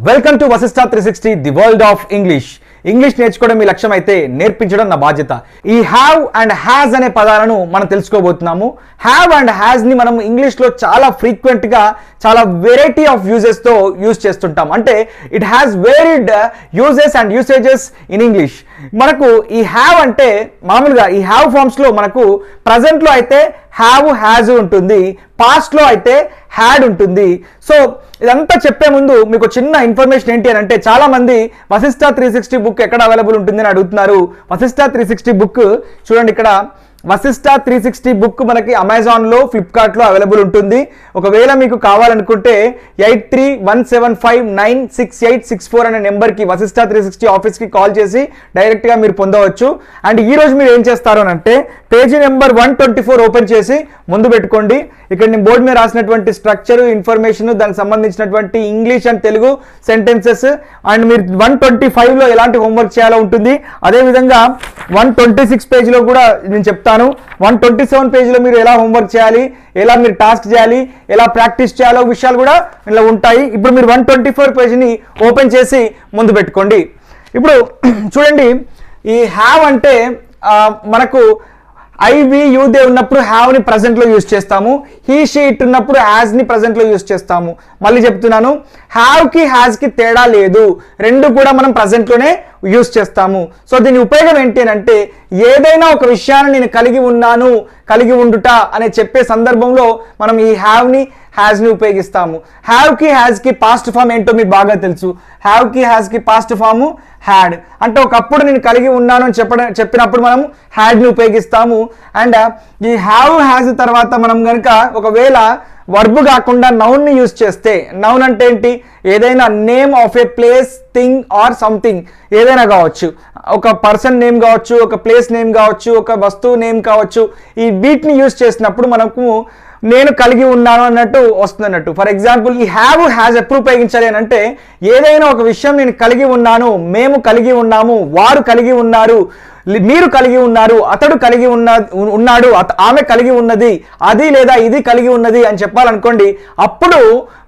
Welcome to Vashishta 360 the world of English నేర్చుకోవడం మీ లక్ష్యం అయితే నేర్పించడం నా బాధ్యత. ఈ హ్యావ్ అండ్ హ్యాజ్ అనే పదాలను మనం తెలుసుకోబోతున్నాము. హ్యావ్ అండ్ హ్యాజ్ ని మనం ఇంగ్లీష్లో చాలా ఫ్రీక్వెంట్ గా చాలా వెరైటీ ఆఫ్ యూజెస్ తో యూజ్ చేస్తుంటాం. అంటే it has varied uses and usages in English. మనకు ఈ హ్యావ్ అంటే మామూలుగా ఈ హ్యావ్ ఫార్మ్స్ లో మనకు ప్రజెంట్ లో అయితే హ్యావ్ హ్యాజ్ ఉంటుంది, పాస్ట్ లో అయితే హ్యాడ్ ఉంటుంది. సో ఇదంతా చెప్పే ముందు మీకు చిన్న ఇన్ఫర్మేషన్ ఏంటి అని అంటే, చాలా మంది వశిష్ఠ 360 బుక్ ఎక్కడ అవైలబుల్ ఉంటుంది అని అడుగుతున్నారు. వశిష్ఠ 360 బుక్ చూడండి, ఇక్కడ వశిష్ఠ 360 బుక్ మనకి అమెజాన్లో, ఫ్లిప్కార్ట్లో అవైలబుల్ ఉంటుంది. ఒకవేళ మీకు కావాలనుకుంటే 8317596864 అనే నెంబర్కి వశిష్ఠ 360 ఆఫీస్కి కాల్ చేసి డైరెక్ట్గా మీరు పొందవచ్చు. అండ్ ఈరోజు మీరు ఏం చేస్తారు అని అంటే, పేజీ నెంబర్ 124 ఓపెన్ చేసి ముందు పెట్టుకోండి. ఇక్కడ నేను బోర్డు మీద రాసినటువంటి స్ట్రక్చర్, ఇన్ఫర్మేషన్, దానికి సంబంధించినటువంటి English and Telugu sentences, and మీరు 125లో ఎలాంటి హోంవర్క్ చేయాలో ఉంటుంది. అదేవిధంగా 126 పేజీలో కూడా నేను చెప్తాను. 127 పేజీలో మీరు ఎలా హోంవర్క్ చేయాలి, ఎలా మీరు టాస్క్ చేయాలి, ఎలా ప్రాక్టీస్ చేయాలో విషయాలు కూడా ఇలా ఉంటాయి. ఇప్పుడు మీరు 124 పేజీని ఓపెన్ చేసి ముందు పెట్టుకోండి. ఇప్పుడు చూడండి, ఈ హ్యావ్ అంటే మనకు దే ఉన్నప్పుడు హ్యావ్ ని ప్రెసెంట్ లో యూజ్ చేస్తాము. హీ షీ ఇట్ ఉన్నప్పుడు హ్యాజ్ ని ప్రెసెంట్ లో యూజ్ చేస్తాము. మళ్ళీ చెప్తున్నాను, హ్యావ్ కి హ్యాజ్ కి తేడా లేదు, రెండు కూడా మనం ప్రెసెంట్ లోనే యూజ్ చేస్తాము. సో దీని ఉపయోగం ఏంటి అని అంటే, ఏదైనా ఒక విషయాన్ని నేను కలిగి ఉన్నాను, కలిగి ఉండుట అనే చెప్పే సందర్భంలో మనం ఈ హ్యావ్ ని హ్యాజ్ ని ఉపయోగిస్తాము. హ్యావ్ కి హ్యాజ్ కి పాస్ట్ ఫామ్ ఏంటో మీకు బాగా తెలుసు. హ్యావ్ కి హ్యాజ్ కి పాస్ట్ ఫామ్ హ్యాడ్. అంటే ఒకప్పుడు నేను కలిగి ఉన్నాను అని చెప్పినప్పుడు మనం హ్యాడ్ ని ఉపయోగిస్తాము. అండ్ ఈ హ్యావ్ హ్యాజ్ తర్వాత మనం కనుక ఒకవేళ వర్బ్ కాకుండా నౌన్ ని యూజ్ చేస్తే, నౌన్ అంటే ఏంటి, ఏదైనా name of A place, thing or something ఏదైనా కావచ్చు. ఒక పర్సన్ నేమ్ కావచ్చు, ఒక ప్లేస్ నేమ్ కావచ్చు, ఒక వస్తువు నేమ్ కావచ్చు. ఈ వీటిని యూజ్ చేసినప్పుడు మనకు నేను కలిగి ఉన్నాను అన్నట్టు వస్తుంది అన్నట్టు. ఫర్ ఎగ్జాంపుల్, ఈ హ్యావ్ హ్యాజ్ ఎప్పుడు ఉపయోగించాలి అని అంటే, ఏదైనా ఒక విషయం నేను కలిగి ఉన్నాను, మేము కలిగి ఉన్నాము, వారు కలిగి ఉన్నారు, మీరు కలిగి ఉన్నారు, అతడు కలిగి ఉన్నాడు, ఆమె కలిగి ఉన్నది, అది లేదా ఇది కలిగి ఉన్నది అని చెప్పాలనుకోండి, అప్పుడు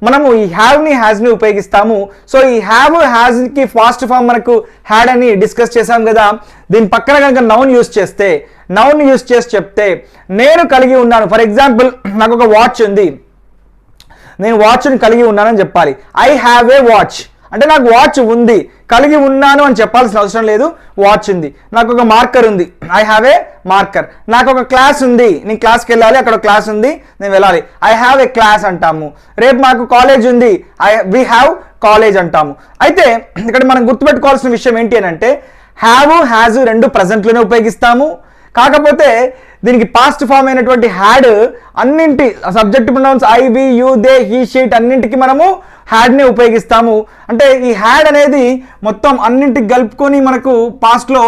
మనము ఈ హ్యావ్ ని హ్యాజ్ ని ఉపయోగిస్తాము. సో ఈ హ్యావ్ హ్యాజ్ కి ఫాస్ట్ ఫామ్ మనకు హ్యాడ్ అని డిస్కస్ చేసాం కదా. దీని పక్కన కనుక నౌన్ యూజ్ చేస్తే, నౌన్ యూజ్ చేసి చెప్తే, నేను కలిగి ఉన్నాను. ఫర్ ఎగ్జాంపుల్, నాకు ఒక వాచ్ ఉంది, నేను వాచ్ని కలిగి ఉన్నానని చెప్పాలి. ఐ హ్యావ్ ఏ వాచ్ అంటే నాకు వాచ్ ఉంది, కలిగి ఉన్నాను అని చెప్పాల్సిన అవసరం లేదు, వాచ్ ఉంది. నాకు ఒక మార్కర్ ఉంది, ఐ హ్యావ్ ఏ మార్కర్. నాకు ఒక క్లాస్ ఉంది, నేను క్లాస్కి వెళ్ళాలి, అక్కడ క్లాస్ ఉంది, నేను వెళ్ళాలి, ఐ హ్యావ్ ఏ క్లాస్ అంటాము. రేపు మాకు కాలేజ్ ఉంది, వి హ్యావ్ కాలేజ్ అంటాము. అయితే ఇక్కడ మనం గుర్తుపెట్టుకోవాల్సిన విషయం ఏంటి అని అంటే, హ్యావ్ హ్యాజ్ రెండు ప్రజెంట్లోనే ఉపయోగిస్తాము. కాకపోతే దీనికి పాస్ట్ ఫామ్ అయినటువంటి హ్యాడ్ అన్నింటి subject pronouns I, we, you, they, he, she it అన్నింటికి మనము హ్యాడ్ని ఉపయోగిస్తాము. అంటే ఈ హ్యాడ్ అనేది మొత్తం అన్నింటికి కలుపుకొని మనకు పాస్ట్లో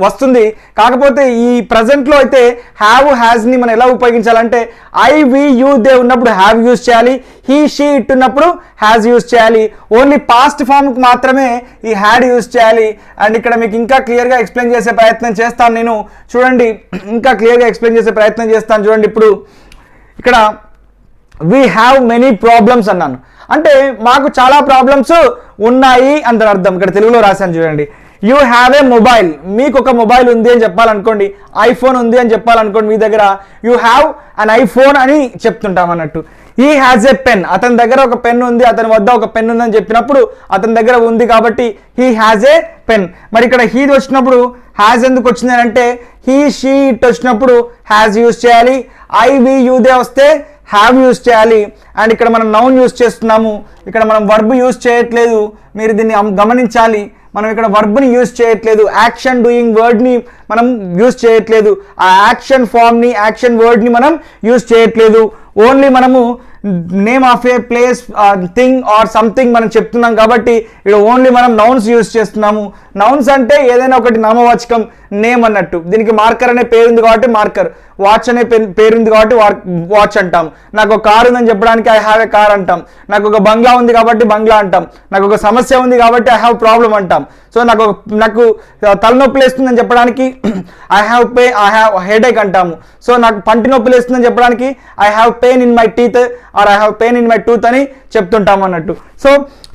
వస్తుంది. కాకపోతే ఈ ప్రజెంట్లో అయితే హ్యావ్ హ్యాజ్ని మనం ఎలా ఉపయోగించాలంటే, ఐ, వి, యు, దే ఉన్నప్పుడు హ్యావ్ యూజ్ చేయాలి, హీ, షీ, ఇట్ ఉన్నప్పుడు హ్యాజ్ యూజ్ చేయాలి. ఓన్లీ పాస్ట్ ఫామ్కి మాత్రమే ఈ హ్యాడ్ యూజ్ చేయాలి. అండ్ ఇక్కడ మీకు ఇంకా క్లియర్గా ఎక్స్ప్లెయిన్ చేసే ప్రయత్నం చేస్తాను నేను. చూడండి, ఇంకా క్లియర్గా ఎక్స్ప్లెయిన్ చేసే ప్రయత్నం చేస్తాను. చూడండి, ఇప్పుడు ఇక్కడ వీ హ్యావ్ మెనీ ప్రాబ్లమ్స్ అన్నాను అంటే మాకు చాలా ప్రాబ్లమ్స్ ఉన్నాయి అంత అర్థం. ఇక్కడ తెలుగులో రాశాను చూడండి. యూ హ్యావ్ ఏ మొబైల్, మీకు ఒక మొబైల్ ఉంది అని చెప్పాలనుకోండి, ఐఫోన్ ఉంది అని చెప్పాలనుకోండి, మీ దగ్గర యూ హ్యావ్ అన్ ఐఫోన్ అని చెప్తుంటాం అన్నట్టు. హీ హ్యాజ్ ఏ పెన్, అతని దగ్గర ఒక పెన్ ఉంది, అతని వద్ద ఒక పెన్ ఉందని చెప్పినప్పుడు అతని దగ్గర ఉంది కాబట్టి హీ హ్యాజ్ ఏ పెన్. మరి ఇక్కడ హీది వచ్చినప్పుడు హ్యాజ్ ఎందుకు వచ్చింది అని అంటే, హీ, షీ, ఇట్ వచ్చినప్పుడు హ్యాజ్ యూజ్ చేయాలి. ఐ, వి, యూ, దే వస్తే హ్యావ్ యూజ్ చేయాలి. అండ్ ఇక్కడ మనం నౌన్ యూజ్ చేస్తున్నాము, ఇక్కడ మనం వర్బ్ యూజ్ చేయట్లేదు. మీరు దీన్ని గమనించాలి, మనం ఇక్కడ వర్బ్ని యూజ్ చేయట్లేదు, యాక్షన్ డూయింగ్ వర్డ్ని మనం యూజ్ చేయట్లేదు, ఆ యాక్షన్ ఫామ్ని, యాక్షన్ వర్డ్ని మనం యూజ్ చేయట్లేదు. ఓన్లీ మనము name of A place, thing or something మనం చెప్తున్నాం కాబట్టి ఇక్కడ ఓన్లీ మనం నౌన్స్ యూజ్ చేస్తున్నాము. నౌన్స్ అంటే ఏదైనా ఒకటి నామవాచకం నేమ్ అన్నట్టు. దీనికి మార్కర్ అనే పేరు ఉంది కాబట్టి మార్కర్, వాచ్ అనే పేరు ఉంది కాబట్టి వాచ్ అంటాం. నాకు ఒక కార్ ఉందని చెప్పడానికి ఐ హ్యావ్ ఏ కార్ అంటాం. నాకు ఒక బంగ్లా ఉంది కాబట్టి బంగ్లా అంటాం. నాకు ఒక సమస్య ఉంది కాబట్టి ఐ హ్యావ్ ప్రాబ్లం అంటాం. సో నాకు తలనొప్పి లేస్తుందని చెప్పడానికి ఐ హ్యావ్ హెడేక్ అంటాము. సో నాకు పంటి నొప్పి లేస్తుందని చెప్పడానికి I have pain in my teeth or I have pain in my tooth అని చెప్తుంటాం అన్నట్టు. So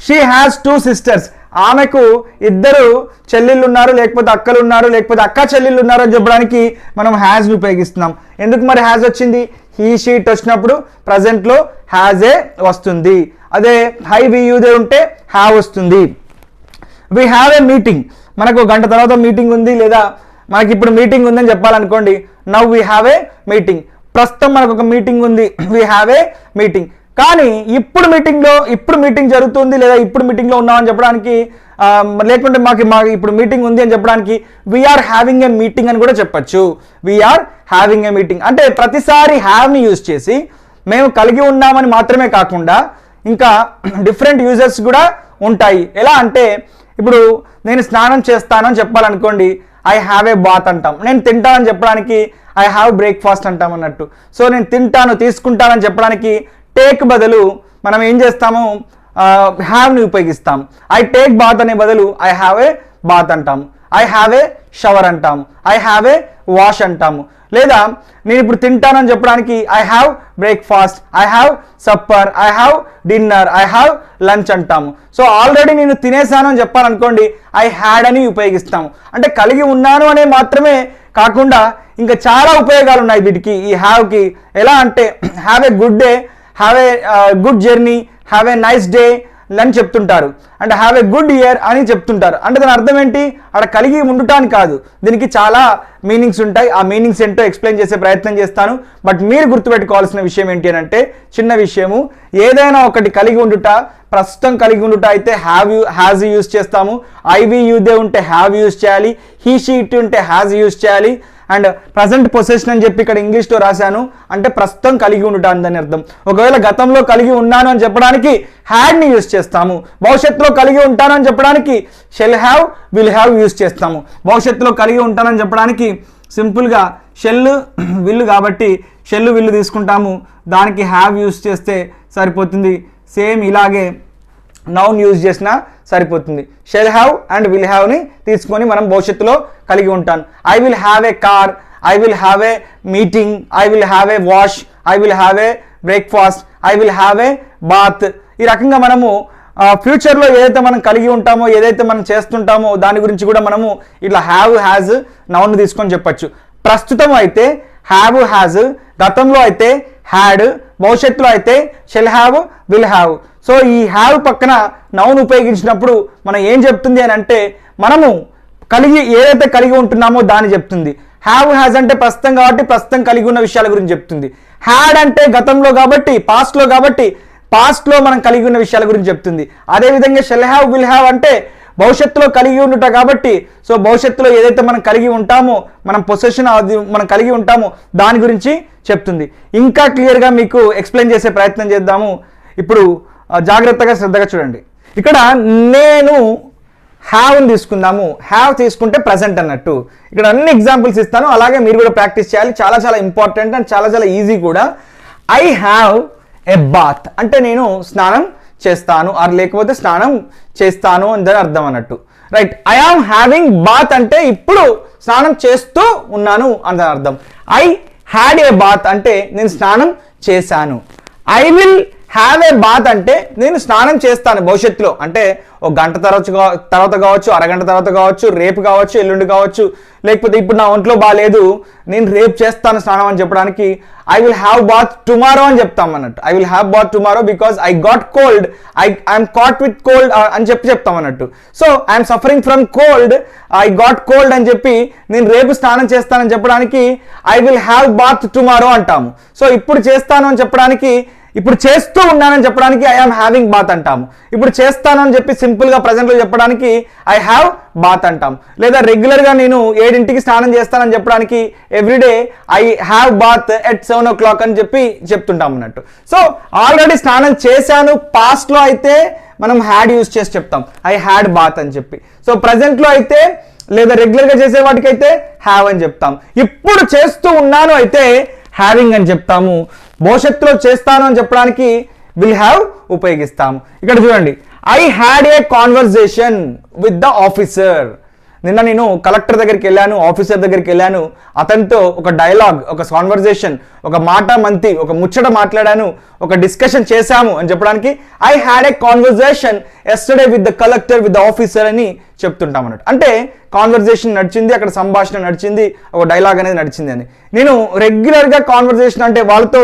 she has 2 sisters. ఆమెకు 2 చెల్లెళ్ళు ఉన్నారు, లేకపోతే అక్కలు ఉన్నారు, లేకపోతే అక్క చెల్లెళ్ళు ఉన్నారు అని చెప్పడానికి మనం హ్యాజ్ని ఉపయోగిస్తున్నాం. ఎందుకు మరి హ్యాజ్ వచ్చింది? హీ షీట్ వచ్చినప్పుడు ప్రజెంట్లో హ్యాజ్ ఏ వస్తుంది. అదే హై వి యూదే ఉంటే హ్యావ్ వస్తుంది. We have a meeting. మనకు గంట తర్వాత మీటింగ్ ఉంది, లేదా మనకి ఇప్పుడు మీటింగ్ ఉందని చెప్పాలనుకోండి, now we have a meeting. ప్రస్తుతం మనకు ఒక మీటింగ్ ఉంది, వీ హ్యావ్ ఏ మీటింగ్. కానీ ఇప్పుడు మీటింగ్ జరుగుతుంది, లేదా ఇప్పుడు మీటింగ్లో ఉన్నామని చెప్పడానికి, లేకుంటే మాకు ఇప్పుడు మీటింగ్ ఉంది అని చెప్పడానికి వీఆర్ హ్యావింగ్ ఏ మీటింగ్ అని కూడా చెప్పచ్చు. వీఆర్ హ్యావింగ్ ఏ మీటింగ్ అంటే ప్రతిసారి హ్యావ్ని యూజ్ చేసి మేము కలిగి ఉన్నామని మాత్రమే కాకుండా ఇంకా డిఫరెంట్ యూజర్స్ కూడా ఉంటాయి. ఎలా అంటే ఇప్పుడు నేను స్నానం చేస్తానని చెప్పాలనుకోండి, ఐ హ్యావ్ ఏ బాత్ అంటాం. నేను తింటానని చెప్పడానికి ఐ హ్యావ్ బ్రేక్ఫాస్ట్ అంటాం అన్నట్టు. సో నేను తీసుకుంటానని చెప్పడానికి టేక్ బదులు మనం ఏం చేస్తాము, హ్యావ్ని ఉపయోగిస్తాం. ఐ టేక్ బాత్ అనే బదులు ఐ హ్యావ్ ఏ బాత్ అంటాము. ఐ హ్యావ్ ఏ షవర్ అంటాము. ఐ హ్యావ్ ఏ వాష్ అంటాము. లేదా నేను ఇప్పుడు తింటానని చెప్పడానికి I have breakfast, I have supper, I have dinner, I have lunch అంటాము. సో ఆల్రెడీ నేను తినేసాను అని చెప్పాలనుకోండి ఐ హ్యాడ్ అని ఉపయోగిస్తాము. అంటే కలిగి ఉన్నాను అనే మాత్రమే కాకుండా ఇంకా చాలా ఉపయోగాలు ఉన్నాయి వీటికి, ఈ హ్యావ్కి. ఎలా అంటే have a good day, have a good journey, have a nice day అని చెప్తుంటారు. అంటే హ్యావ్ ఏ గుడ్ ఇయర్ అని చెప్తుంటారు. అంటే దాని అర్థం ఏంటి? అక్కడ కలిగి ఉండటానికి కాదు, దీనికి చాలా మీనింగ్స్ ఉంటాయి. ఆ మీనింగ్స్ ఏంటో ఎక్స్ప్లెయిన్ చేసే ప్రయత్నం చేస్తాను. బట్ మీరు గుర్తుపెట్టుకోవాల్సిన విషయం ఏంటి అని అంటే, చిన్న విషయము, ఏదైనా ఒకటి కలిగి ఉండుట, ప్రస్తుతం కలిగి ఉండుట అయితే హ్యాజ్ యూజ్ చేస్తాము. ఐవి యూదే ఉంటే హ్యావ్ యూజ్ చేయాలి. హీ షీ ఇట్ ఉంటే హ్యాజ్ యూజ్ చేయాలి. అండ్ ప్రజెంట్ పొసెషన్ అని చెప్పి ఇక్కడ ఇంగ్లీష్లో రాశాను, అంటే ప్రస్తుతం కలిగి ఉండటానికి అని అర్థం. ఒకవేళ గతంలో కలిగి ఉన్నాను అని చెప్పడానికి హ్యాడ్ని యూజ్ చేస్తాము. భవిష్యత్తులో కలిగి ఉంటాను అని చెప్పడానికి shall have, will have use చేస్తాము. భవిష్యత్తులో కలిగి ఉంటానని చెప్పడానికి సింపుల్గా షెల్ విల్ కాబట్టి షెల్ విల్ తీసుకుంటాము, దానికి హ్యావ్ యూజ్ చేస్తే సరిపోతుంది. సేమ్ ఇలాగే నౌన్ యూజ్ చేసినా సరిపోతుంది. షెల్ హ్యావ్ అండ్ విల్ హ్యావ్ని తీసుకొని మనం భవిష్యత్తులో కలిగి ఉంటాను. I will have a car, I will have a meeting, I will have a wash, I will have a breakfast, I will have a bath. ఈ రకంగా మనము ఫ్యూచర్లో ఏదైతే మనం కలిగి ఉంటామో, ఏదైతే మనం చేస్తుంటామో దాని గురించి కూడా మనము ఇట్లా హ్యావ్, హ్యాజ్, నౌన్ తీసుకొని చెప్పచ్చు. ప్రస్తుతం అయితే హ్యావ్, హ్యాజ్, గతంలో అయితే హ్యాడ్, భవిష్యత్తులో అయితే shall have, will have. So ఈ హ్యావ్ పక్కన నౌన్ ఉపయోగించినప్పుడు మనం ఏం చెప్తుంది అని అంటే, మనము ఏదైతే కలిగి ఉంటున్నామో దాన్ని చెప్తుంది. హ్యావ్, హ్యాజ్ అంటే ప్రస్తుతం కాబట్టి ప్రస్తుతం కలిగి ఉన్న విషయాల గురించి చెప్తుంది. హ్యాడ్ అంటే గతంలో కాబట్టి, పాస్ట్లో మనం కలిగి ఉన్న విషయాల గురించి చెప్తుంది. అదేవిధంగా షెల్ హ్యావ్, విల్ హ్యావ్ అంటే భవిష్యత్తులో కలిగి ఉండుట కాబట్టి, సో భవిష్యత్తులో ఏదైతే మనం కలిగి ఉంటామో, మనం పొసెషన్ మనం కలిగి ఉంటామో దాని గురించి చెప్తుంది. ఇంకా క్లియర్గా మీకు ఎక్స్ప్లెయిన్ చేసే ప్రయత్నం చేద్దాము. ఇప్పుడు జాగ్రత్తగా శ్రద్ధగా చూడండి. ఇక్కడ నేను హ్యావ్ని తీసుకుందాము. హ్యావ్ తీసుకుంటే ప్రజెంట్ అన్నట్టు. ఇక్కడ అన్ని ఎగ్జాంపుల్స్ ఇస్తాను, అలాగే మీరు కూడా ప్రాక్టీస్ చేయాలి. చాలా చాలా ఇంపార్టెంట్ అండ్ చాలా చాలా ఈజీ కూడా. ఐ హ్యావ్ ఎ బాత్ అంటే నేను స్నానం చేస్తాను, లేకపోతే స్నానం చేస్తాను అని దాని అర్థం అన్నట్టు. Right. I am having bath అంటే ఇప్పుడు స్నానం చేస్తూ ఉన్నాను అని దాని అర్థం. ఐ హ్యాడ్ ఏ బాత్ అంటే నేను స్నానం చేశాను. I will have a bath అంటే నేను స్నానం చేస్తాను భవిష్యత్తులో, అంటే ఒక గంట తర్వాత కావచ్చు, అరగంట తర్వాత కావచ్చు, రేపు కావచ్చు, ఎల్లుండి కావచ్చు, లేకపోతే ఇప్పుడు నా ఒంట్లో బాగాలేదు నేను రేపు చేస్తాను స్నానం అని చెప్పడానికి I will have bath tomorrow అని చెప్తాం అన్నట్టు. I will have bath tomorrow because I got cold, I'm caught with cold అని చెప్తాం అన్నట్టు. So I'm suffering from cold, I got cold అని చెప్పి నేను రేపు స్నానం చేస్తానని చెప్పడానికి I will have bath tomorrow అంటాము. సో ఇప్పుడు చేస్తాను అని చెప్పడానికి, ఇప్పుడు చేస్తూ ఉన్నానని చెప్పడానికి ఐ ఆమ్ హ్యావింగ్ బాత్ అంటాము. ఇప్పుడు చేస్తాను అని చెప్పి సింపుల్గా ప్రజెంట్లో చెప్పడానికి ఐ హ్యావ్ బాత్ అంటాం. లేదా రెగ్యులర్గా నేను 7 స్నానం చేస్తానని చెప్పడానికి everyday I have bath at 7 o'clock అని చెప్తుంటాం అన్నట్టు. సో ఆల్రెడీ స్నానం చేశాను, పాస్ట్లో అయితే మనం హ్యాడ్ యూజ్ చేసి చెప్తాం, ఐ హ్యాడ్ బాత్ అని చెప్పి. సో ప్రజెంట్లో అయితే లేదా రెగ్యులర్గా చేసే వాటికైతే హ్యావ్ అని చెప్తాం. ఇప్పుడు చేస్తూ ఉన్నాను అయితే హ్యావింగ్ అని చెప్తాము. భవిష్యత్తులో చేస్తాను అని చెప్పడానికి విల్ హ్యావ్ ఉపయోగిస్తాము. ఇక్కడ చూడండి, I had A conversation with the officer. నిన్న నేను కలెక్టర్ దగ్గరికి వెళ్ళాను, ఆఫీసర్ దగ్గరికి వెళ్ళాను, అతనితో ఒక డైలాగ్, ఒక కాన్వర్జేషన్, ఒక మాట మంతి, ఒక ముచ్చట మాట్లాడాను, ఒక డిస్కషన్ చేశాము అని చెప్పడానికి I had A conversation yesterday with the collector with the officer అని చెప్తుంటాం అన్నట్టు. అంటే కాన్వర్జేషన్ నడిచింది, అక్కడ సంభాషణ నడిచింది, ఒక డైలాగ్ అనేది నడిచింది అని. నేను రెగ్యులర్గా కాన్వర్జేషన్ అంటే వాళ్ళతో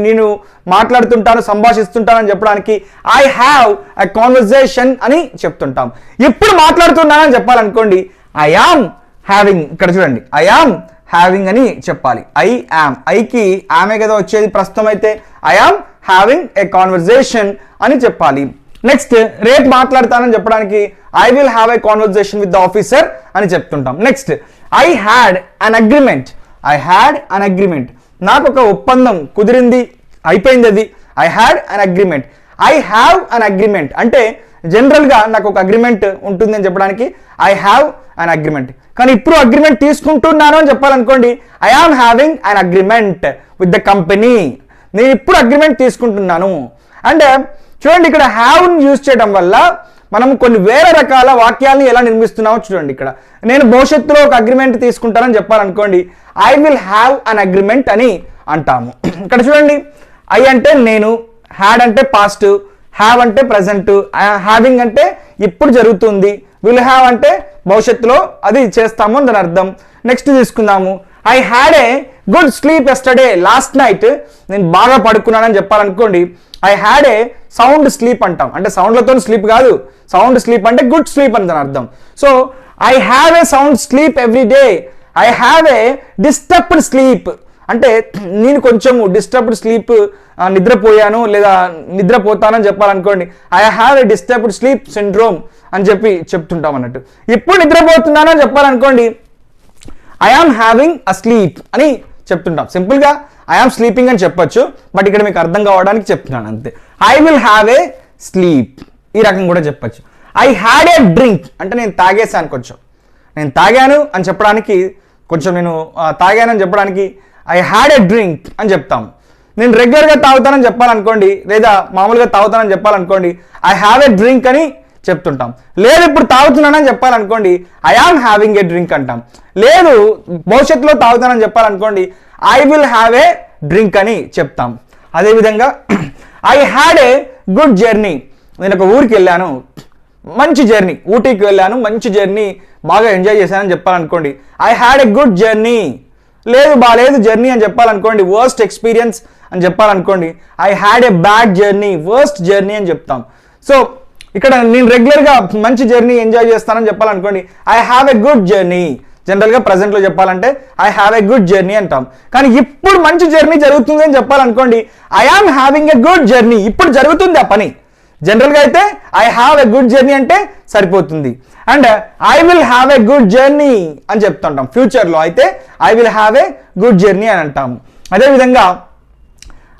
నేను మాట్లాడుతుంటాను, సంభాషిస్తుంటాను అని చెప్పడానికి ఐ హ్యావ్ ఎ కాన్వర్జేషన్ అని చెప్తుంటాం. ఇప్పుడు మాట్లాడుతున్నానని చెప్పాలనుకోండి ఐ యామ్ హ్యావింగ్. ఇక్కడ చూడండి, ఐ యామ్ హ్యావింగ్ అని చెప్పాలి. ఐ యామ్, ఐకి ఆమె కదా వచ్చేది ప్రస్తుతం, అయితే I am having a conversation అని చెప్పాలి. నెక్స్ట్, రేపు మాట్లాడతానని చెప్పడానికి I will have a conversation with the officer అని చెప్తుంటాం. Next, I had an agreement. I had an agreement, నాకు ఒక ఒప్పందం కుదిరింది, అయిపోయింది అది. I had an agreement. I have an agreement అంటే జనరల్గా నాకు ఒక అగ్రిమెంట్ ఉంటుంది అని చెప్పడానికి ఐ హ్యావ్ అన్ అగ్రిమెంట్. కానీ ఇప్పుడు అగ్రిమెంట్ తీసుకుంటున్నాను అని చెప్పాలనుకోండి I am having an agreement with the company. నేను ఇప్పుడు అగ్రిమెంట్ తీసుకుంటున్నాను. అండ్ చూడండి, ఇక్కడ హ్యావ్ని యూజ్ చేయడం వల్ల మనం కొన్ని వేరే రకాల వాక్యాలను ఎలా నిర్మిస్తున్నామో చూడండి. ఇక్కడ నేను భవిష్యత్తులో ఒక అగ్రిమెంట్ తీసుకుంటానని చెప్పాలనుకోండి I will have an agreement అని అంటాము. ఇక్కడ చూడండి, ఐ అంటే నేను, హ్యాడ్ అంటే పాస్ట్, హ్యావ్ అంటే ప్రజెంట్, హ్యావింగ్ అంటే ఇప్పుడు జరుగుతుంది, విల్ హ్యావ్ అంటే భవిష్యత్తులో అది చేస్తాము అని దాని అర్థం. నెక్స్ట్ తీసుకుందాము, I had a good sleep yesterday. Last night నేను బాగా పడుకున్నానని చెప్పాలనుకోండి I had a sound sleep అంటాం. అంటే సౌండ్లతో స్లీప్ కాదు, సౌండ్ స్లీప్ అంటే గుడ్ స్లీప్ అని దాని అర్థం. So I have a sound sleep every day. I have a disturbed sleep అంటే నేను కొంచెము డిస్టర్బ్డ్ స్లీప్, నిద్రపోయాను లేదా నిద్రపోతానని చెప్పాలనుకోండి I have a disturbed sleep syndrome అని చెప్తుంటాం అన్నట్టు. ఇప్పుడు నిద్రపోతున్నాను అని చెప్పాలనుకోండి I am having a sleep అని చెప్తుంటాం. సింపుల్గా ఐ ఆమ్ స్లీపింగ్ అని చెప్పొచ్చు, బట్ ఇక్కడ మీకు అర్థం కావడానికి చెప్తున్నాను అంతే. I will have A sleep ఈ రకం కూడా చెప్పొచ్చు. ఐ హ్యాడ్ ఏ డ్రింక్ అంటే నేను తాగేశాను, కొంచెం నేను తాగాను అని చెప్పడానికి, కొంచెం నేను తాగానని చెప్పడానికి ఐ హ్యాడ్ ఏ డ్రింక్ అని చెప్తాము. నేను రెగ్యులర్గా తాగుతానని చెప్పాలనుకోండి లేదా మామూలుగా తాగుతానని చెప్పాలనుకోండి ఐ హ్యావ్ ఏ డ్రింక్ అని చెప్తుంటాం. లేదు ఇప్పుడు తాగుతున్నానని చెప్పాలనుకోండి I am having a drink అంటాం. లేదు భవిష్యత్తులో తాగుతానని చెప్పాలనుకోండి I will have a drink అని చెప్తాం. అదేవిధంగా I had a good journey. నేను ఒక ఊరికి వెళ్ళాను, మంచి జర్నీ, ఊటీకి వెళ్ళాను, మంచి జర్నీ, బాగా ఎంజాయ్ చేశానని చెప్పాలనుకోండి I had a good journey. లేదు బాగాలేదు జర్నీ అని చెప్పాలనుకోండి వర్స్ట్ ఎక్స్పీరియన్స్ అని చెప్పాలనుకోండి I had a bad journey, worst journey అని చెప్తాం. సో ఇక్కడ నేను రెగ్యులర్గా మంచి జర్నీ ఎంజాయ్ చేస్తానని చెప్పాలనుకోండి I have a good journey. జనరల్గా ప్రజెంట్లో చెప్పాలంటే I have a good journey అంటాం. కానీ ఇప్పుడు మంచి జర్నీ జరుగుతుంది అని చెప్పాలనుకోండి I am having a good journey. ఇప్పుడు జరుగుతుంది ఆ పని. జనరల్గా అయితే I have a good journey అంటే సరిపోతుంది. And I will have a good journey అని చెప్తుంటాం. ఫ్యూచర్లో అయితే I will have a good journey అని అంటాము. అదేవిధంగా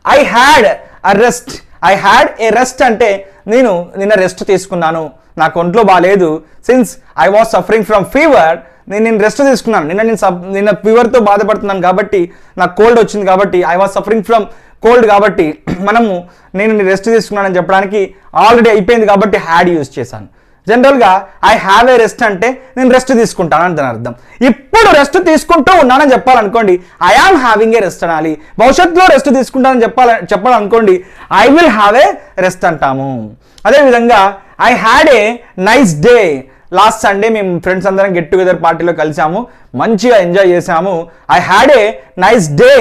I had a rest. I had A rest అంటే నేను నిన్న రెస్ట్ తీసుకున్నాను, నాకు ఒంట్లో బాగాలేదు, since I was suffering from fever, నేను రెస్ట్ తీసుకున్నాను. నిన్న ఫీవర్తో బాధపడుతున్నాను కాబట్టి నాకు కోల్డ్ వచ్చింది కాబట్టి I was suffering from cold కాబట్టి నేను రెస్ట్ తీసుకున్నానని చెప్పడానికి ఆల్రెడీ అయిపోయింది కాబట్టి హ్యాడ్ యూజ్ చేశాను. జనరల్గా ఐ హ్యావ్ ఏ రెస్ట్ అంటే నేను రెస్ట్ తీసుకుంటాను అని దాని అర్థం. ఇప్పుడు రెస్ట్ తీసుకుంటూ ఉన్నానని చెప్పాలనుకోండి I am having a rest అనాలి. భవిష్యత్తులో రెస్ట్ తీసుకుంటానని చెప్పాలనుకోండి I will have a rest అంటాము. అదేవిధంగా I had a nice day. Last Sunday మేము ఫ్రెండ్స్ అందరం గెట్ టుగెదర్ పార్టీలో కలిసాము, మంచిగా ఎంజాయ్ చేసాము. I had a nice day.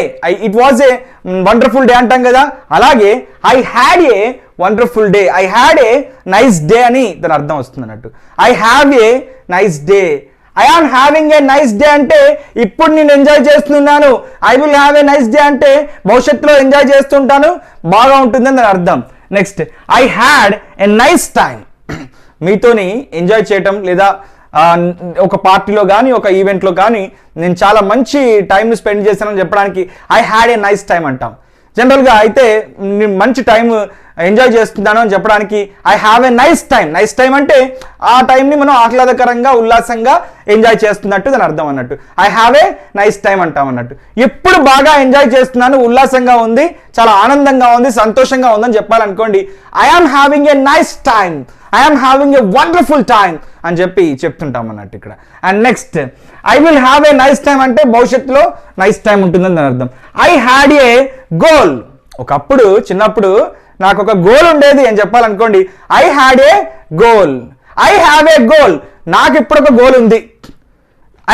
It was a wonderful day అంటాం కదా, అలాగే I had a wonderful day, I had a nice day అని దాని అర్థం వస్తుంది అన్నట్టు. I have a nice day. I am having a nice day అంటే ఇప్పుడు నేను ఎంజాయ్ చేస్తున్నాను. I will have a nice day అంటే భవిష్యత్తులో ఎంజాయ్ చేస్తుంటాను, బాగా ఉంటుందని దాని అర్థం. Next I had a nice time. మీతోని ఎంజాయ్ చేయటం లేదా ఒక పార్టీలో కానీ ఒక ఈవెంట్లో కానీ నేను చాలా మంచి టైంని స్పెండ్ చేశానని చెప్పడానికి I had a nice time అంటాం. జనరల్గా అయితే మంచి టైం ఎంజాయ్ చేస్తున్నాను అని చెప్పడానికి I have a nice time. Nice time అంటే ఆ టైంని మనం ఆహ్లాదకరంగా ఉల్లాసంగా ఎంజాయ్ చేస్తున్నట్టు దాని అర్థం అన్నట్టు. I have a nice time అంటాం అన్నట్టు. ఎప్పుడు బాగా ఎంజాయ్ చేస్తున్నాను, ఉల్లాసంగా ఉంది, చాలా ఆనందంగా ఉంది, సంతోషంగా ఉందని చెప్పాలనుకోండి I am having a nice time, I am having a wonderful time అని చెప్పి చెప్తుంటాం అన్నట్టు ఇక్కడ. And next I will have a nice time అంటే భవిష్యత్తులో నైస్ టైం ఉంటుందని దాని అర్థం. I had a goal. ఒకప్పుడు చిన్నప్పుడు నాకు ఒక గోల్ ఉండేది అని చెప్పాలనుకోండి I had a goal. I have a goal, నాకు ఇప్పుడు ఒక గోల్ ఉంది.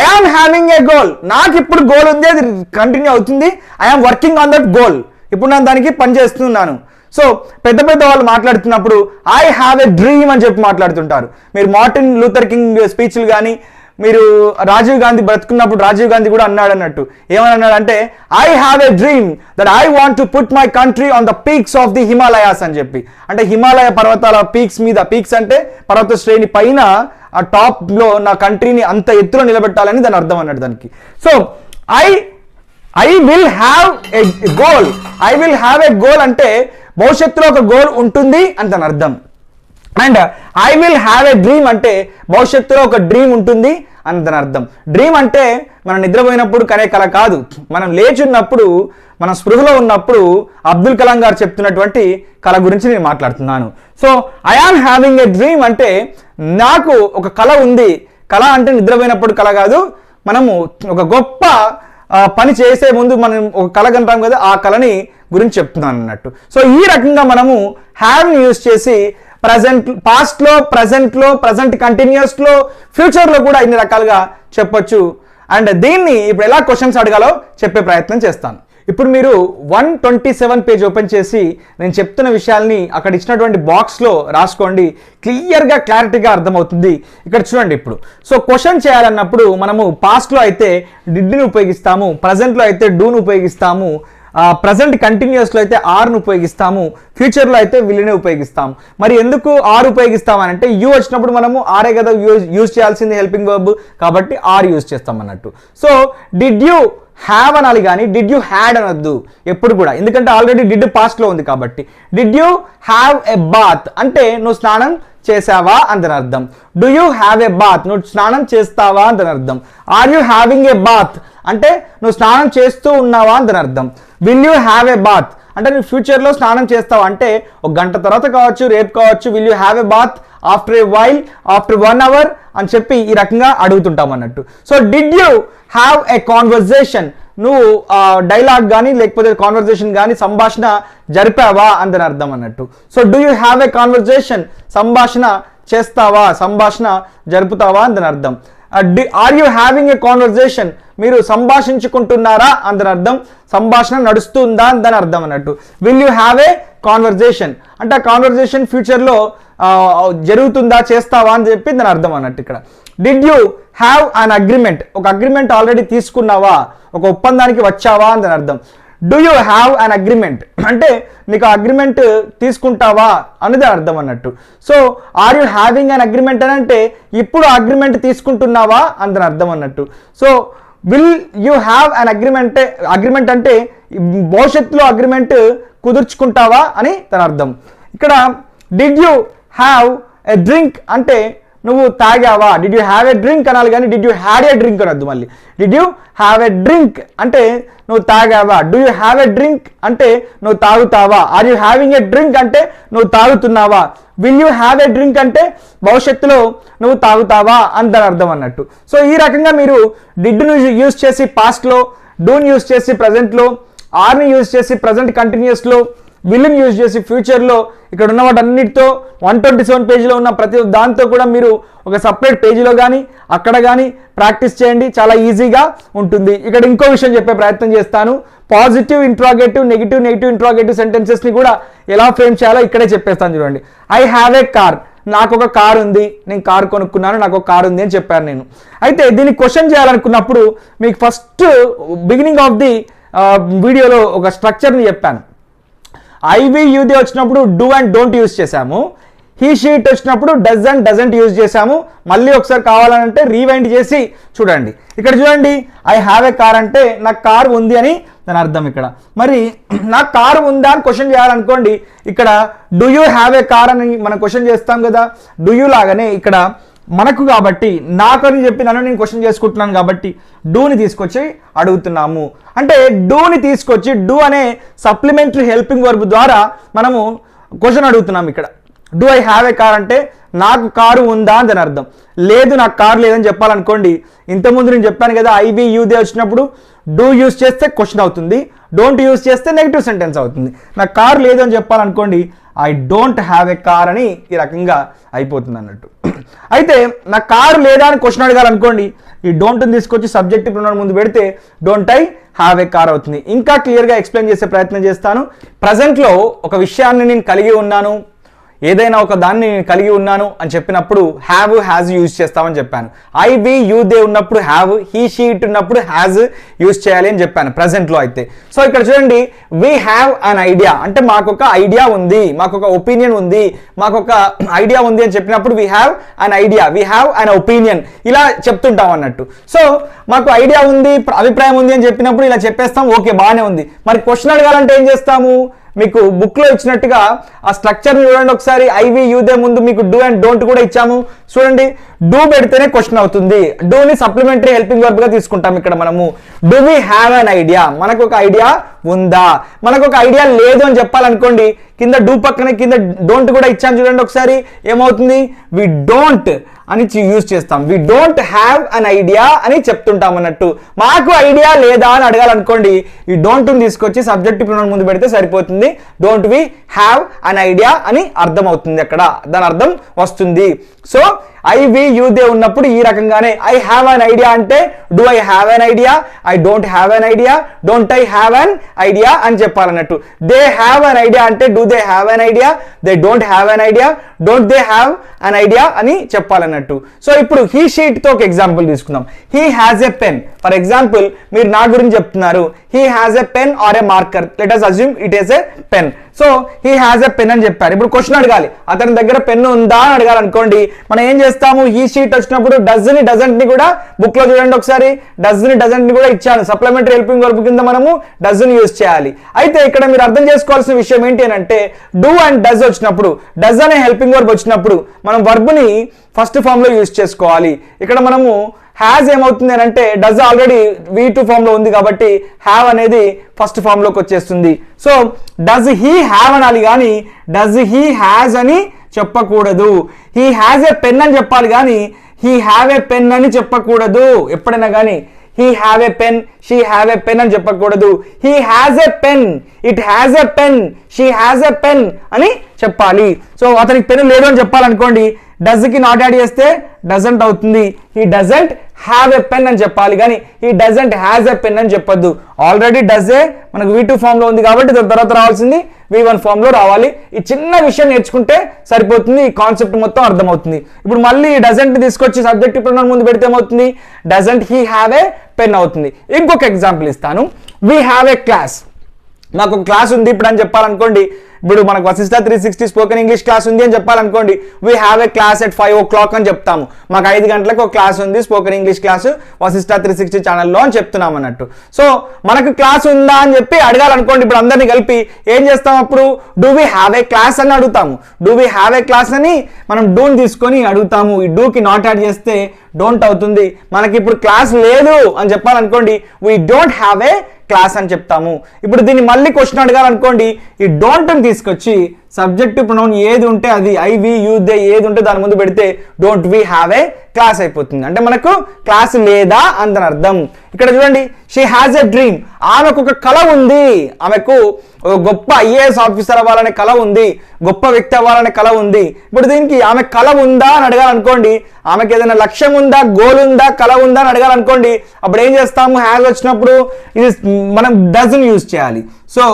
I am having a goal, నాకు ఇప్పుడు గోల్ ఉంది, అది కంటిన్యూ అవుతుంది. I am working on that goal, ఇప్పుడు నేను దానికి పని చేస్తున్నాను. సో పెద్ద పెద్ద వాళ్ళు మాట్లాడుతున్నప్పుడు ఐ హ్యావ్ ఎ డ్రీమ్ అని చెప్పి మాట్లాడుతుంటారు. మీరు మార్టిన్ లూథర్ కింగ్ స్పీచ్లు కానీ, మీరు రాజీవ్ గాంధీ బ్రతుకున్నప్పుడు రాజీవ్ గాంధీ కూడా అన్నాడు అన్నట్టు. ఏమని అన్నాడంటే I have a dream that I want to put my country on the peaks of the Himalayas అని చెప్పి. అంటే హిమాలయ పర్వతాల పీక్స్ మీద, పీక్స్ అంటే పర్వత శ్రేణి పైన ఆ టాప్లో నా కంట్రీని అంత ఎత్తులో నిలబెట్టాలని దాని అర్థం అన్నట్టు దానికి. So I will have a goal. I will have a goal అంటే భవిష్యత్తులో ఒక గోల్ ఉంటుంది అని దాని అర్థం. And I will have a dream అంటే భవిష్యత్తులో ఒక డ్రీమ్ ఉంటుంది అని దాని అర్థం. డ్రీమ్ అంటే మనం నిద్రపోయినప్పుడు కనే కల కాదు, మనం లేచున్నప్పుడు, మనం స్పృహలో ఉన్నప్పుడు అబ్దుల్ కలాం గారు చెప్తున్నటువంటి కళ గురించి నేను మాట్లాడుతున్నాను. So I am having a dream అంటే నాకు ఒక కళ ఉంది. కళ అంటే నిద్రపోయినప్పుడు కళ కాదు, మనము ఒక గొప్ప పని చేసే ముందు మనం ఒక కళ కంటాం కదా, ఆ కళని గురించి చెప్తున్నాను అన్నట్టు. సో ఈ రకంగా మనము హ్యావ్ని యూజ్ చేసి ప్రజెంట్, పాస్ట్లో, ప్రజెంట్ కంటిన్యూస్లో, ఫ్యూచర్లో కూడా ఇన్ని రకాలుగా చెప్పొచ్చు. అండ్ దీన్ని ఇప్పుడు ఎలా క్వశ్చన్స్ అడగాలో చెప్పే ప్రయత్నం చేస్తాను. ఇప్పుడు మీరు 127 పేజ్ ఓపెన్ చేసి నేను చెప్తున్న విషయాల్ని అక్కడ ఇచ్చినటువంటి బాక్స్లో రాసుకోండి. క్లియర్గా, క్లారిటీగా అర్థమవుతుంది. ఇక్కడ చూడండి ఇప్పుడు. సో క్వశ్చన్ చేయాలన్నప్పుడు మనము పాస్ట్లో అయితే డిడ్ని ఉపయోగిస్తాము, ప్రజెంట్లో అయితే డూను ఉపయోగిస్తాము, ప్రజెంట్ కంటిన్యూస్లో అయితే ఆర్ను ఉపయోగిస్తాము, ఫ్యూచర్లో అయితే విల్ని ఉపయోగిస్తాము. మరి ఎందుకు ఆర్ ఉపయోగిస్తామనంటే యూ వచ్చినప్పుడు మనము ఆరే కదా యూజ్ చేయాల్సింది హెల్పింగ్ వర్బ్, కాబట్టి ఆర్ యూజ్ చేస్తాం అన్నట్టు. సో డిడ్ యూ హ్యావ్ అనాలి కానీ డిడ్ యూ హ్యాడ్ అనొద్దు ఎప్పుడు కూడా, ఎందుకంటే ఆల్రెడీ డిడ్ పాస్ట్లో ఉంది కాబట్టి. Did you have a bath అంటే నువ్వు స్నానం చేసావా అని అర్థం. Do you have a bath, నువ్వు స్నానం చేస్తావా అని అర్థం. Are you having a bath అంటే నువ్వు స్నానం చేస్తూ ఉన్నావా అని అర్థం. Will you have a bath అంటే నువ్వు ఫ్యూచర్లో స్నానం చేస్తావా అంటే ఒక గంట తర్వాత కావచ్చు, రేపు కావచ్చు. Will you have a bath after a while, after 1 hour అని చెప్పి ఈ రకంగా అడుగుతుంటాం అన్నట్టు. So did you have a conversation, నువ్వు డైలాగ్ కానీ లేకపోతే కాన్వర్జేషన్ కానీ సంభాషణ జరిపావా అని అర్థం అన్నట్టు. So do you have a conversation, సంభాషణ చేస్తావా, సంభాషణ జరుపుతావా అని అర్థం. Are you having a conversation, మీరు సంభాషించుకుంటున్నారా అని అర్థం. సంభాషణ నడుస్తుందా అని దాని అర్థం అన్నట్టు. Will you have a conversation అంటే ఆ కాన్వర్జేషన్ ఫ్యూచర్లో జరుగుతుందా, చేస్తావా అని చెప్పి దాని అర్థం అన్నట్టు ఇక్కడ. Did you have an agreement, ఒక అగ్రిమెంట్ ఆల్రెడీ తీసుకున్నావా, ఒక ఒప్పందానికి వచ్చావా అని దాని అర్థం. Do you have an agreement అంటే నీకు అగ్రిమెంట్ తీసుకుంటావా అనేది అర్థం అన్నట్టు. So are you having an agreement అని అంటే ఇప్పుడు అగ్రిమెంట్ తీసుకుంటున్నావా అని దాని అర్థం అన్నట్టు. So will you have an agreement అంటే భవిష్యత్తులో అగ్రిమెంట్ కుదుర్చుకుంటావా అని తన అర్థం. ఇక్కడ did you have a drink అంటే నువ్వు తాగావా, did you have a drink అనాలి కానీ did you had a drink అనొద్దు మళ్ళీ. Did you have a drink అంటే నువ్వు తాగావా, do you have a drink అంటే నువ్వు తాగుతావా, are you having a drink అంటే నువ్వు తాగుతున్నావా, will you have a drink అంటే భవిష్యత్తులో నువ్వు తాగుతావా అని దాని అర్థం అన్నట్టు. సో ఈ రకంగా మీరు డిడ్ను యూజ్ చేసి పాస్ట్లో, డూని యూజ్ చేసి ప్రజెంట్లో, ఆర్ని యూజ్ చేసి ప్రజెంట్ కంటిన్యూస్లో, విల్ని యూజ్ చేసి ఫ్యూచర్లో, ఇక్కడ ఉన్న వాటన్నిటితో 127 పేజీలో ఉన్న ప్రతి దాంతో కూడా మీరు ఒక సపరేట్ పేజీలో కానీ అక్కడ కానీ ప్రాక్టీస్ చేయండి, చాలా ఈజీగా ఉంటుంది. ఇక్కడ ఇంకో విషయం చెప్పే ప్రయత్నం చేస్తాను. పాజిటివ్ ఇంట్రాగేటివ్, నెగిటివ్ ఇంట్రాగేటివ్ సెంటెన్సెస్ని కూడా ఎలా ఫ్రేమ్ చేయాలో ఇక్కడే చెప్పేస్తాను చూడండి. ఐ హ్యావ్ ఏ కార్, నాకు ఒక కార్ ఉంది, నేను కార్ కొనుక్కున్నాను, నాకు ఒక కార్ ఉంది అని చెప్పాను నేను. అయితే దీన్ని క్వశ్చన్ చేయాలనుకున్నప్పుడు మీకు ఫస్ట్ బిగినింగ్ ఆఫ్ ది వీడియోలో ఒక స్ట్రక్చర్ని చెప్పాను. ఐవియుది వచ్చినప్పుడు డూ అండ్ డోంట్ యూజ్ చేశాము. హీ షీట్ వచ్చినప్పుడు డస్ అండ్ డజంట్ యూజ్ చేశాము. మళ్ళీ ఒకసారి కావాలంటే రీవైండ్ చేసి చూడండి. ఇక్కడ చూడండి, ఐ హ్యావ్ ఏ కార్ అంటే నాకు కార్ ఉంది అని దాని అర్థం ఇక్కడ. మరి నాకు కారు ఉందా అని క్వశ్చన్ చేయాలనుకోండి, ఇక్కడ do you have a car అని మనం క్వశ్చన్ చేస్తాం కదా, డూ యూ లాగానే ఇక్కడ మనకు కాబట్టి నాకు అని చెప్పి నన్ను నేను క్వశ్చన్ చేసుకుంటున్నాను కాబట్టి డూని తీసుకొచ్చి అడుగుతున్నాము. అంటే డూని తీసుకొచ్చి డూ అనే సప్లిమెంటరీ హెల్పింగ్ వర్బ్ ద్వారా మనము క్వశ్చన్ అడుగుతున్నాం. ఇక్కడ do I have a car అంటే నాకు కారు ఉందా అని అర్థం. లేదు నాకు కారు లేదని చెప్పాలనుకోండి, ఇంతకుముందు నేను చెప్పాను కదా ఐవి యూదే వచ్చినప్పుడు డూ యూస్ చేస్తే క్వశ్చన్ అవుతుంది, డోంట్ యూస్ చేస్తే నెగిటివ్ సెంటెన్స్ అవుతుంది. నాకు కారు లేదు అని చెప్పాలనుకోండి I don't have a car అని ఈ రకంగా అయిపోతుంది అన్నట్టు. అయితే నాకు కారు లేదా అని క్వశ్చన్ అడగాలనుకోండి, ఈ డోంట్ని తీసుకొచ్చి సబ్జెక్టివ్ ప్రొనౌన్ ముందు పెడితే don't I have a car అవుతుంది. ఇంకా క్లియర్గా ఎక్స్ప్లెయిన్ చేసే ప్రయత్నం చేస్తాను. ప్రజెంట్లో ఒక విషయాన్ని నేను కలిగి ఉన్నాను, ఏదైనా ఒక దాన్ని కలిగి ఉన్నాను అని చెప్పినప్పుడు హ్యావ్ హ్యాజ్ యూజ్ చేస్తామని చెప్పాను. ఐ వి యూ దే ఉన్నప్పుడు హ్యావ్, హీ షీ ఇట్ ఉన్నప్పుడు హ్యాజ్ యూజ్ చేయాలి అని చెప్పాను ప్రజెంట్లో అయితే. సో ఇక్కడ చూడండి, వీ హ్యావ్ అన్ ఐడియా అంటే మాకు ఒక ఐడియా ఉంది, మాకు ఒక ఒపీనియన్ ఉంది, మాకు ఒక ఐడియా ఉంది అని చెప్పినప్పుడు we have an idea, we have an opinion ఇలా చెప్తుంటాం అన్నట్టు. సో మాకు ఐడియా ఉంది, అభిప్రాయం ఉంది అని చెప్పినప్పుడు ఇలా చెప్పేస్తాం, ఓకే బాగానే ఉంది. మరి క్వశ్చన్ అడగాలంటే ఏం చేస్తాము, మీకు బుక్లో ఇచ్చినట్టుగా ఆ స్ట్రక్చర్ని చూడండి ఒకసారి. ఐవి యూదే ముందు మీకు డూ అండ్ డోంట్ కూడా ఇచ్చాము చూడండి. డూ పెడితేనే క్వశ్చన్ అవుతుంది, డూని సప్లిమెంటరీ హెల్పింగ్ వర్బ్గా తీసుకుంటాం ఇక్కడ మనము. Do we have an idea, మనకు ఒక ఐడియా ఉందా. మనకు ఒక ఐడియా లేదు అని చెప్పాలనుకోండి, కింద డూ పక్కన కింద డోంట్ కూడా ఇచ్చాను చూడండి ఒకసారి. ఏమవుతుంది, వి డోంట్ అని యూజ్ చేస్తాం, we don't have an idea అని చెప్తుంటాం అన్నట్టు. మాకు ఐడియా లేదా అని అడగాలనుకోండి, ఈ డోంట్ని తీసుకొచ్చి సబ్జెక్టివ్ ప్రొనౌన్ ముందు పెడితే సరిపోతుంది. Don't we have an idea అని అర్థం అవుతుంది, అక్కడ దాని అర్థం వస్తుంది. So I we you they ఉన్నప్పుడు ఈ రకంగానే ఐ హ్యావ్ అన్ ఐడియా అంటే do I have an idea, I don't have an idea, don't I have an idea అని చెప్పాలన్నట్టు. దే హ్యావ్ అన్ ఐడియా అంటే do they have an idea, they don't have an idea, don't they have an idea అని చెప్పాలన్నట్టు. So ఇప్పుడు he షీట్తో ఒక example తీసుకుందాం. He has a pen, for example మీరు నా గురించి చెప్తున్నారు, he has a pen or a marker, let us assume it is a pen. So he has a pen అని చెప్పారు. ఇప్పుడు క్వశ్చన్ అడగాలి, అతని దగ్గర పెన్ను ఉందా అని అడగాలనుకోండి, మనం ఏం చేస్తాము, హీ షీట్ వచ్చినప్పుడు డజ్ ని డజంట్ ని కూడా బుక్ లో చూడండి ఒకసారి, డజ్ ని డజంట్ ని కూడా ఇచ్చాను. సప్లిమెంటరీ హెల్పింగ్ వర్బ్ కింద మనము డజ్ ని యూజ్ చేయాలి. అయితే ఇక్కడ మీరు అర్థం చేసుకోవాల్సిన విషయం ఏంటి అంటే, డూ అండ్ డజ్ వచ్చినప్పుడు, డజ్ అనే హెల్పింగ్ వర్బ్ వచ్చినప్పుడు మనం వర్బ్ ని ఫస్ట్ ఫామ్ లో యూజ్ చేసుకోవాలి. ఇక్కడ మనము హ్యాజ్ ఏమవుతుంది అని అంటే డజ్ ఆల్రెడీ V2 ఫామ్ లో ఉంది కాబట్టి హ్యావ్ అనేది ఫస్ట్ ఫామ్ లోకి వచ్చేస్తుంది. సో డజ్ హీ హ్యావ్ అనాలి కానీ డజ్ హీ హ్యాజ్ అని చెప్పకూడదు. హీ హ్యాజ్ ఎ పెన్ అని చెప్పాలి కానీ హీ హ్యావ్ ఎ పెన్ అని చెప్పకూడదు. ఎప్పుడైనా కానీ he have a pen, she have a pen అని చెప్పకూడదు. He has a pen, it has a pen, she has a pen అని చెప్పాలి. సో అతనికి పెన్ లేదు అని చెప్పాలనుకోండి, డజ్ కి నాట్ యాడ్ చేస్తే డజంట్ అవుతుంది. He doesn't have a pen అని చెప్పాలి కానీ he doesn't has a pen అని చెప్పొద్దు. ఆల్రెడీ డజే మనకు V2 ఫామ్ లో ఉంది కాబట్టి తర్వాత రావాల్సింది V1 ఫామ్ లో రావాలి. ఈ చిన్న విషయం నేర్చుకుంటే సరిపోతుంది, ఈ కాన్సెప్ట్ మొత్తం అర్థమవుతుంది. ఇప్పుడు మళ్ళీ డజంట్ తీసుకొచ్చి సబ్జెక్టివ్ ప్రొనౌన్ ముందు పెడితే ఏమవుతుంది, doesn't he have a pen అవుతుంది. ఇంకొక ఎగ్జాంపుల్ ఇస్తాను. వీ హ్యావ్ ఏ క్లాస్, నాకు ఒక క్లాస్ ఉంది ఇప్పుడు అని చెప్పాలనుకోండి, ఇప్పుడు మనకు వశిష్ట 360 స్పోకెన్ ఇంగ్లీష్ క్లాస్ ఉంది అని చెప్పాలనుకోండి, we have a class at 5 o'clock అని చెప్తాము. మాకు 5 గంటలకు ఒక క్లాస్ ఉంది స్పోకెన్ ఇంగ్లీష్ క్లాసు వశిష్ట 360 ఛానల్లో అని చెప్తున్నాం అన్నట్టు. సో మనకు క్లాస్ ఉందా అని చెప్పి అడగాలనుకోండి, ఇప్పుడు అందరినీ కలిపి ఏం చేస్తాం, అప్పుడు do we have a class అని అడుగుతాము. Do we have a class అని మనం డూని తీసుకొని అడుగుతాము. ఈ డూకి నాట్ యాడ్ చేస్తే డోంట్ అవుతుంది. మనకి ఇప్పుడు క్లాస్ లేదు అని చెప్పాలనుకోండి, we don't have a class అని చెప్తాము. ఇప్పుడు దీన్ని మళ్ళీ క్వశ్చన్ అడగాలనుకోండి, ఈ డోంట్ని తీసుకొచ్చి సబ్జెక్టివ్ ప్రొనౌన్ ఏది ఉంటే అది ఐ వి యూ దే ఏది ఉంటే దాని ముందు పెడితే don't we have a class అయిపోతుంది. అంటే మనకు క్లాస్ లేదా అందని అర్థం. ఇక్కడ చూడండి, షీ హ్యాజ్ ఎ డ్రీమ్, ఆమెకు ఒక కళ ఉంది, ఆమెకు ఒక గొప్ప IAS ఆఫీసర్ అవ్వాలనే కళ ఉంది, గొప్ప వ్యక్తి అవ్వాలనే కళ ఉంది. ఇప్పుడు దీనికి ఆమె కళ ఉందా అని అడగాలనుకోండి, ఆమెకి ఏదైనా లక్ష్యం ఉందా, గోల్ ఉందా, కళ ఉందా అని అడగాలనుకోండి, అప్పుడు ఏం చేస్తాము, హ్యాజ్ వచ్చినప్పుడు ఇది మనం డజన్ యూజ్ చేయాలి. సో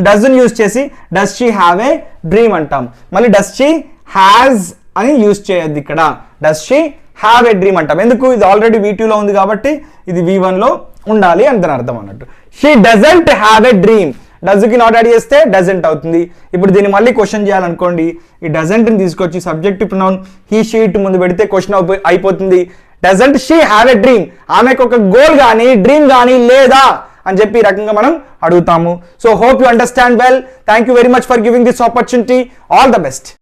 డజన్ యూజ్ చేసి does she have a dream అంటాం. మళ్ళీ డస్ షీ హ్యాజ్ అని యూజ్ చేయొద్దు, ఇక్కడ does she have a dream అంటాం. ఎందుకు, ఇది ఆల్రెడీ V2లో ఉంది కాబట్టి ఇది V1లో ఉండాలి అని దాని అర్థం అన్నట్టు. She doesn't have a dream, డజ్కి నాట్ యాడ్ చేస్తే డజంట్ అవుతుంది. ఇప్పుడు దీన్ని మళ్ళీ క్వశ్చన్ చేయాలనుకోండి, ఈ డజంట్ని తీసుకొచ్చి సబ్జెక్టివ్ ప్రొనౌన్ హీ షీట్ ముందు పెడితే క్వశ్చన్ అయిపోతుంది. Doesn't she have a dream, ఆమెకు ఒక గోల్ కానీ డ్రీమ్ కానీ లేదా అని చెప్పి ఈ రకంగా మనం అడుగుతాము. So hope you understand well. Thank you very much for giving this opportunity. All the best.